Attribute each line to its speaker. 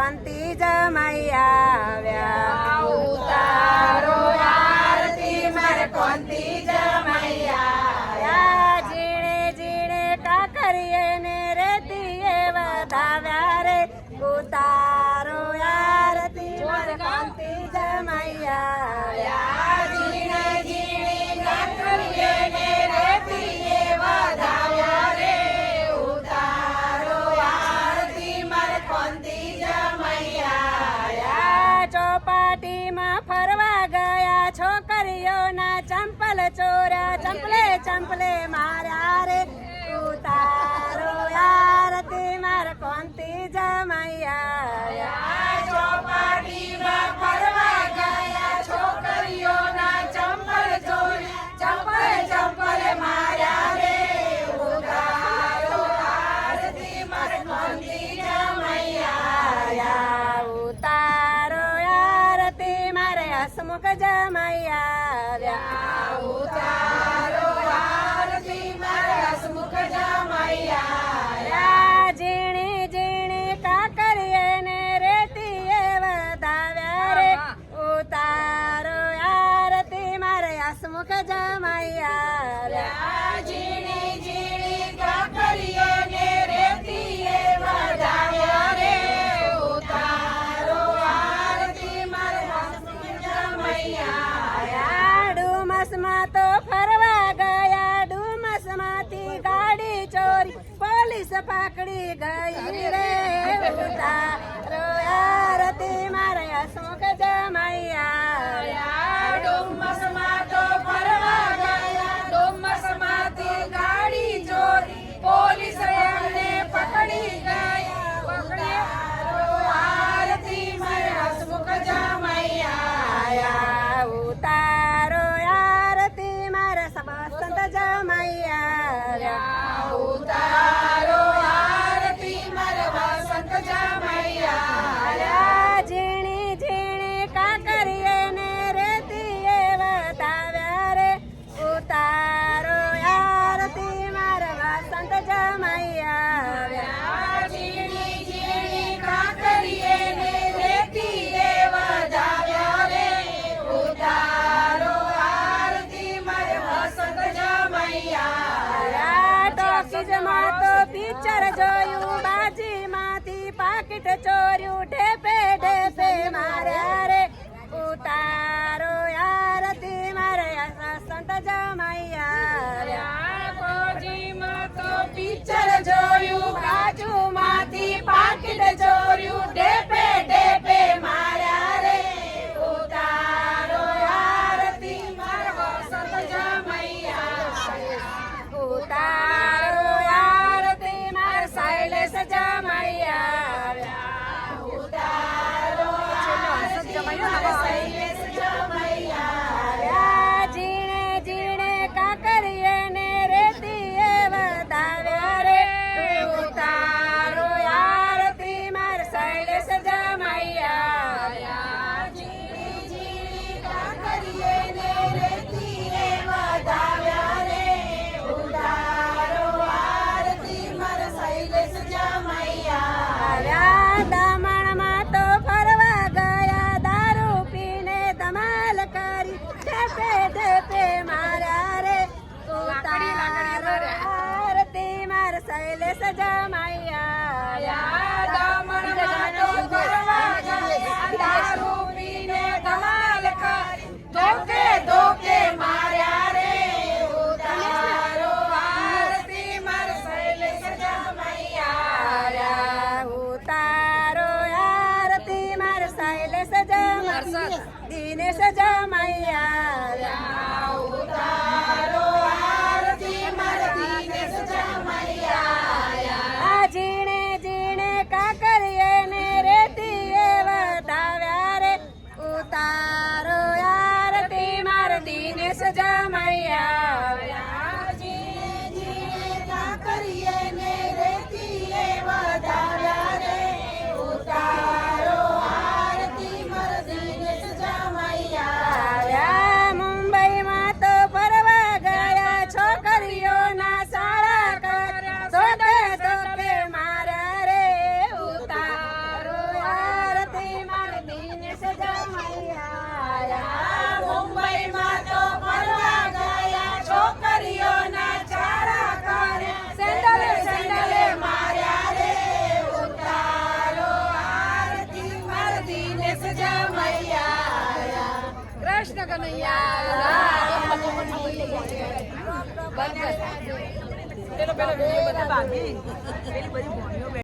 Speaker 1: કોંતી જમૈયા આવ્યા ઉતારો આરતી મારે કોંતી જમૈયા આવ્યા જીણે જીણે કાકરીએ ને રેતીએ વધાવ્યા રે ઉતારો આરતી મારે કોંતી જમૈયા આવ્યા જીણે જીણે કાકરીએ ને રેતીએ વધાવ્યા રે ઉતારો આરતી મારે કોંતી જમૈયા ચોપાટીમાં ફરવા ગયા છોકરીઓના ચંપલ ચોર્યા ચંપલે ચંપલે માર્યા રે ઉતારો આરતી મારે કોંતી જમૈયા ચોપાટીમાં ફરવા ગયા છોકરીઓના ચંપલ ચોર્યા ચંપલે ચંપલે માર્યા રે ઉતારો આરતી મારે કોંતી જમૈયા ઉતારો આરતી મારે હસમુખ જમૈયા ઉતારો આરતી મારે હસમુખ જમૈયા ઝીણી ઝીણી કાકરીએ ને રેતીએ વધાવ્યા રે ઉતારો આરતી મારે હસમુખ જમૈયા ઝીણી ઝીણી કાકરીએ ને રેતીએ વધાવ્યા રે ઉતારો આરતી મારે હસમુખ જમૈયા ડુમસમાં તો ફરવા ગયા ડુમસમાંથી ગાડી ચોરી પોલીસ પકડી ગઈ રે ઉતારો આરતી મારે હસમુખ જમૈયા ડુમસમાં તો ફરવા ગયા ડુમસમાંથી ગાડી ચોરી પોલીસ એમને પકડી ગયા ઉતારો આરતી મારે હસમુખ જમૈયા ઉતારો આરતી મારે વસંત જમૈયા ઉતારો આરતી મારે વસંત જમૈયા ઝીણી ઝીણી કાકરીએ ને રેતીએ વધાવ્યા રે ઉતારો આરતી મારે વસંત જમૈયા ઝીણી ઝીણી કાકરીએ ને રેતીએ વધાવ્યા રે ઉતારો આરતી મારે વસંત જમૈયા ટોકીજમાં તો પિક્ચર જોયું બાજીમાંથી પાકીટ ચોર્યું ઢેપે ઢેપે માર્યા રે ઉતારો આરતી મારે વસંત જમૈયા ફોજીમાં તો પિક્ચર જોયું બાજુમાંથી પાકીટ ચોર્યું ઢેપે ઢેપે માર્યા રે ઉતારો આરતી મારે વસંત જમૈયા ઉતારો આરતી મારે શૈલેષ જમૈયા ઉતારો આરતી મારે શૈલેષ જમૈયા જીણે જીણે કાકરીએ ને રેતીએ વધાવ્યા રે ઉતારો આરતી મારે શૈલેષ જમૈયા જીણી જીણી કાકરીએ ને રેતીએ વધાવ્યા રે ઉતારો આરતી મારે શૈલેષ જમૈયા દમણમાં તો ફરવા ગયા દારૂ પીને ધમાલ કરી ઢેપે ઢેપે માર્યા રે ઉતારો આરતી મારે શૈલેષ જમૈયા દમણમાં તો ફરવા ગયા દારૂ પીને ધમાલ કરી ધોકે ધોકે માર્યા રે ઉતારો આરતી મારે શૈલેષ જમૈયા ઉતારો આરતી મારે શૈલેષ જમૈયા દિનેશ જમૈયા ઉતારો આરતી મારે દિનેશ જમૈયા ઝીણે ઝીણે કાકરીએ ને રેતીએ વધાવ્યા રે ઉતારો આરતી મારે દિનેશ જમૈયા ઝીણે ઝીણે કાકરીએ ને રેતીએ વધાવ્યા રે ઉતારો આરતી મારે દિનેશ જમૈયા મુંબઈમાં તો ફરવા ગયા કનૈયા